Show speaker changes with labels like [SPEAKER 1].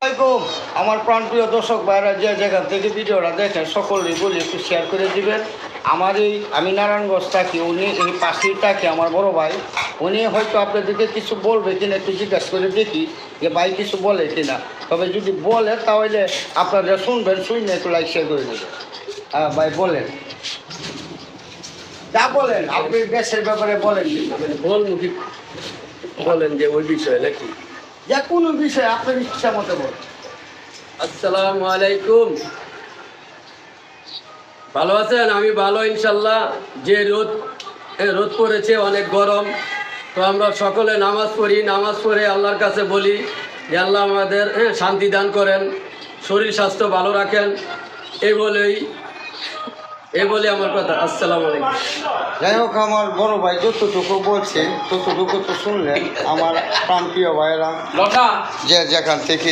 [SPEAKER 1] আলাইকুম আমার প্রাণপ্রিয় দর্শক ভাইরা যে যেখান থেকে ভিডিওটা দেখেন সকলেই বলি একটু শেয়ার করে দিবেন। আমি নারায়ণগঞ্জ থাকি, উনি এই পাশেই থাকি আমার বড় ভাই। উনি হয়তো আপনাদেরকে কিছু বলবে কিনা একটু জিজ্ঞাসা করে দেখি যে ভাই কিছু বলে কিনা। তবে যদি বলে তাহলে আপনারা শুনবেন, শুনে একটু লাইক শেয়ার করে দেবেন। ভাই বলেন, যা বলেন আপনি দেশের ব্যাপারে বলেন।
[SPEAKER 2] বলেন যে ওই বিষয়ে নাকি?
[SPEAKER 1] যে কোনো বিষয়ে আপনার ইচ্ছা মতো বলেন।
[SPEAKER 2] আসসালামু আলাইকুম, ভালো আছেন? আমি ভালো ইনশাল্লাহ। যে রোদ পড়েছে, অনেক গরম, তো আমরা সকলে নামাজ পড়ি। নামাজ পড়ে আল্লাহর কাছে বলি যে আল্লাহ আমাদের শান্তি দান করেন, শরীর স্বাস্থ্য ভালো রাখেন। এই বলে আমার কথা। আসসালামু আলাইকুম।
[SPEAKER 1] যাই হোক, আমার বড় ভাই যতটুকু বলছেন ততটুকু তো শুনলেন আমার প্রাণপ্রিয় ভাইয়েরা যে যেখান থেকে